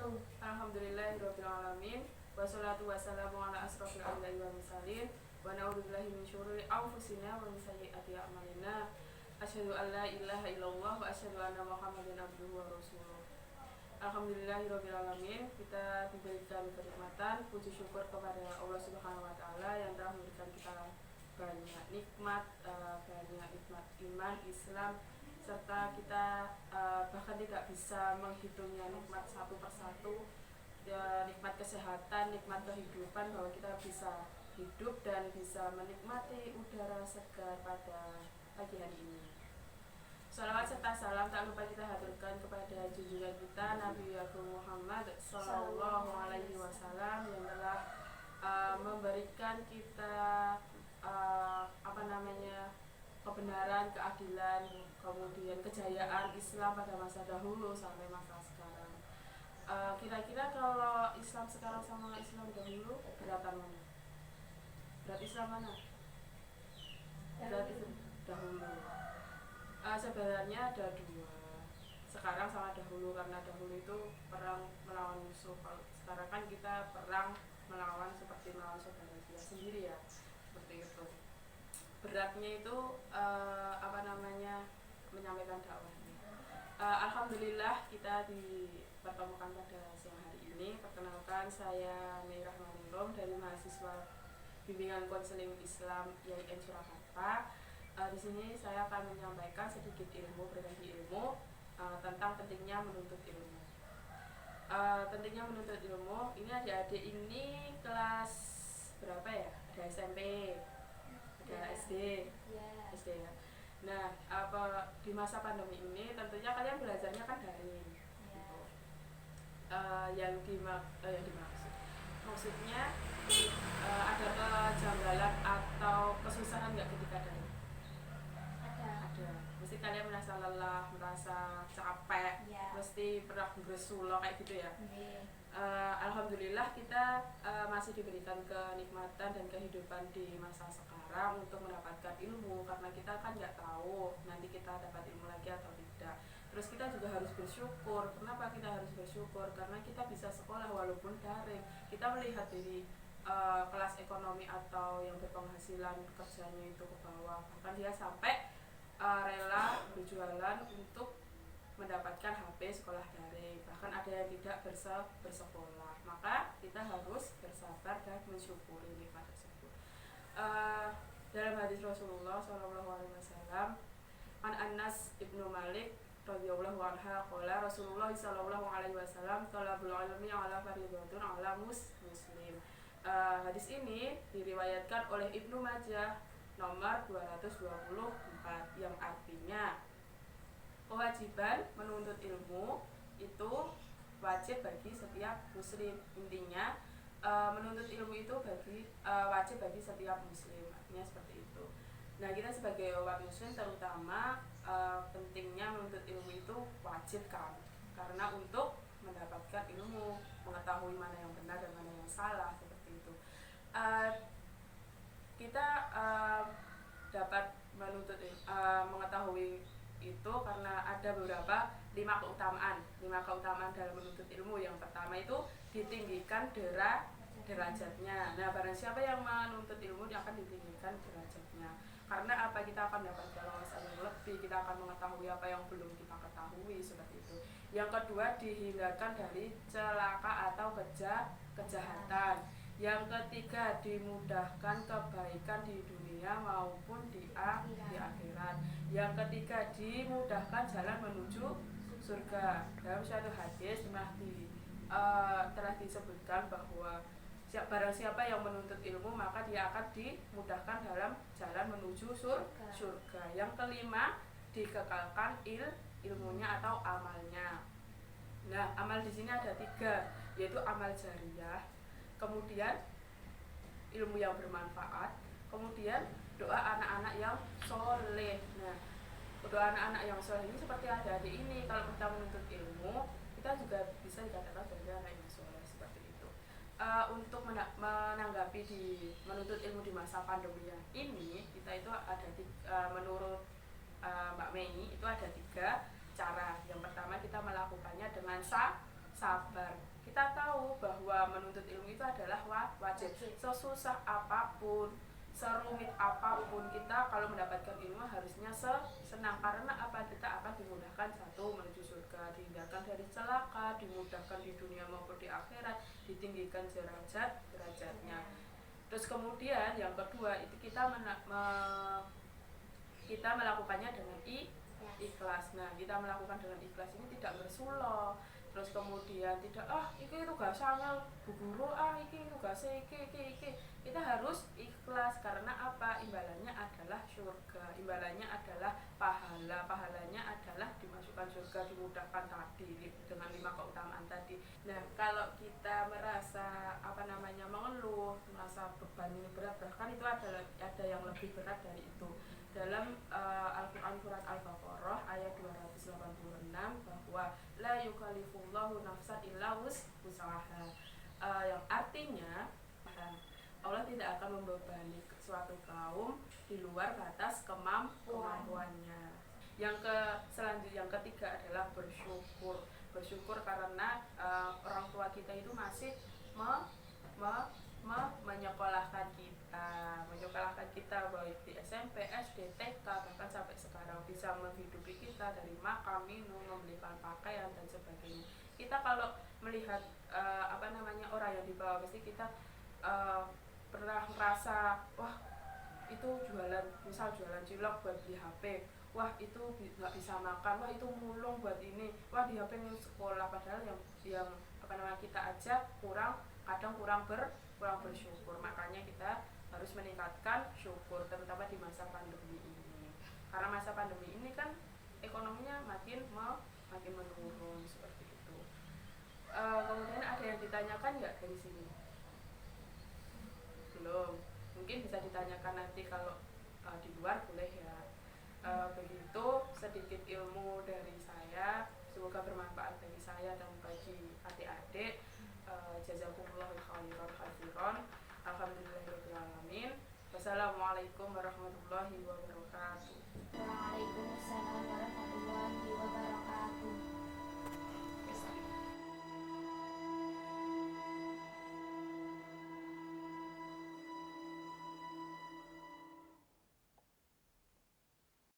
Alhamdulillahirabbil alamin. Wassalatu wassalamu ala asrofil anbiya'i wal mursalin. Wa na'udzubillahi min syururi anfusina wa min sayyiati a'malina. Asyhadu an la ilaha illallah wa asyhadu anna Muhammadan abduhu wa rasuluh. Alhamdulillahirabbil alamin. Kita diberikan kenikmatan, puji syukur kepada Allah Subhanahu wa taala yang telah memberikan kita banyak nikmat, banyak nikmat iman, Islam, serta kita bahkan tidak bisa menghitungnya nikmat satu persatu, ya, nikmat kesehatan, nikmat kehidupan, bahwa kita bisa hidup dan bisa menikmati udara segar pada pagi hari ini. Salawat serta salam tak lupa kita haturkan kepada junjungan kita Nabi Muhammad Sallallahu Alaihi Wasallam yang telah memberikan kita kebenaran, keadilan, kemudian kejayaan Islam pada masa dahulu sampai masa sekarang. Kira-kira kalau Islam sekarang sama Islam dahulu, beratan mana? Berat Islam mana? Berat itu dahulu. Sebenarnya ada dua, sekarang sama dahulu, karena dahulu itu perang melawan musuh. Kalau sekarang kan kita perang melawan seperti melawan saudara kita sendiri, ya, seperti itu. Beratnya itu menyampaikan dakwahnya. Alhamdulillah kita dipertemukan pada siang hari ini. Perkenalkan, saya Meirah Manungrom dari mahasiswa bimbingan konseling Islam YIN Surakarta. Di sini saya akan menyampaikan sedikit ilmu, berbagi ilmu tentang pentingnya menuntut ilmu. Pentingnya menuntut ilmu, ini adik-adik ini kelas berapa ya? Ada SMP, ada SD, SD ya. Nah, di masa pandemi ini tentunya kalian belajarnya kan daring. Gitu. Yang dimaksud, maksudnya ada kejanggalan atau kesusahan nggak ketika daring? Ada. Mesti kalian merasa lelah, merasa capek, mesti pernah bersulo kayak gitu ya. Alhamdulillah kita masih diberikan kenikmatan dan kehidupan di masa sekarang untuk mendapatkan ilmu, karena kita kan nggak tahu nanti kita dapat ilmu lagi atau tidak. Terus kita juga harus bersyukur. Kenapa kita harus bersyukur? Karena kita bisa sekolah walaupun daring. Kita melihat dari kelas ekonomi atau yang berpenghasilan kerjanya itu ke bawah, bahkan dia sampai rela berjualan untuk mendapatkan HP sekolah daring, bahkan ada yang tidak bersekolah. Maka kita harus bersabar dan mensyukuri nikmat tersebut. Dalam hadis Rasulullah SAW, An Anas ibnu Malik radhiyallahu anha qala Rasulullah sallallahu alaihi wasallam talabul ilmi ala fardhatun ala muslim. Hadis ini diriwayatkan oleh Ibnu Majah nomor 224, yang artinya kewajiban menuntut ilmu itu wajib bagi setiap muslim. Intinya menuntut ilmu itu wajib bagi setiap muslim, artinya seperti itu. Nah, kita sebagai umat muslim terutama pentingnya menuntut ilmu itu wajib kan, karena untuk mendapatkan ilmu, mengetahui mana yang benar dan mana yang salah, seperti itu. Kita dapat mengetahui itu karena ada beberapa 5 keutamaan dalam menuntut ilmu. Yang pertama itu ditinggikan derajatnya. Nah, barang siapa yang menuntut ilmu, dia akan ditinggikan derajatnya. Karena apa? Kita akan mendapatkan wawasan yang lebih, kita akan mengetahui apa yang belum kita ketahui, seperti itu. Yang kedua, dihindarkan dari celaka atau kejahatan. Yang ketiga, dimudahkan kebaikan di dunia maupun di akhirat. Yang ketiga, dimudahkan jalan menuju surga. Dalam suatu hadis telah disebutkan bahwa barang siapa yang menuntut ilmu, maka dia akan dimudahkan dalam jalan menuju surga. Yang kelima, dikekalkan ilmunya atau amalnya. Nah, amal di sini ada 3, yaitu amal jariah, kemudian ilmu yang bermanfaat, kemudian doa anak-anak yang soleh. Nah, doa anak-anak yang soleh ini seperti adik-adik ini, kalau kita menuntut ilmu, kita juga bisa dikatakan sebagai anak yang soleh, seperti itu. Untuk menanggapi di menuntut ilmu di masa pandemi ini, kita itu ada menurut Mbak Mei itu ada 3 cara. Yang pertama, kita melakukannya dengan sabar. bahwa menuntut ilmu itu adalah wajib. Sesusah apapun, serumit apapun kita kalau mendapatkan ilmu harusnya senang. Karena apa? Kita akan dimudahkan, satu, menuju surga, dihindarkan dari celaka, dimudahkan di dunia maupun di akhirat, ditinggikan derajatnya. Terus kemudian yang kedua itu kita melakukannya dengan ikhlas. Nah, kita melakukan dengan ikhlas ini tidak bersuloh. Terus kemudian tidak iki tugas sangat bu guru, iki tugas iki. Kita harus ikhlas karena apa? Imbalannya adalah surga, imbalannya adalah pahalanya adalah dimasukkan surga, dimudahkan tadi dengan 5 keutamaan tadi. Nah, kalau kita merasa mengeluh, merasa beban ini berat, bahkan itu ada yang lebih berat dari itu. Dalam Al-Quran surat Al-Baqarah ayat 286 bahwa la yukallifullahu nafsan illa wus'aha, yang artinya Allah tidak akan membebani suatu kaum di luar batas kemampuannya. Yang ketiga adalah bersyukur karena orang tua kita itu masih menyekolahkan kita baik di SMP, SD, TK, bahkan sampai sekarang bisa menghidupi kita dari makan, minum, membelikan pakaian dan sebagainya. Kita kalau melihat orang yang di bawah, pasti kita pernah merasa wah itu jualan cilok buat beli HP, wah itu nggak bisa makan, wah itu mulung buat ini, wah di HP sekolah, padahal yang kita aja kurang bersyukur. Makanya kita harus meningkatkan syukur, terutama di masa pandemi ini, karena masa pandemi ini kan ekonominya makin menurun seperti itu. Kemudian ada yang ditanyakan nggak dari sini? Belum, mungkin bisa ditanyakan nanti kalau di luar boleh ya. Begitu sedikit ilmu dari saya, semoga bermanfaat bagi saya dan bagi adik-adik. Jazakumullahu khairan. Alhamdulillahirabbil alamin. Wassalamualaikum warahmatullahi wabarakatuh.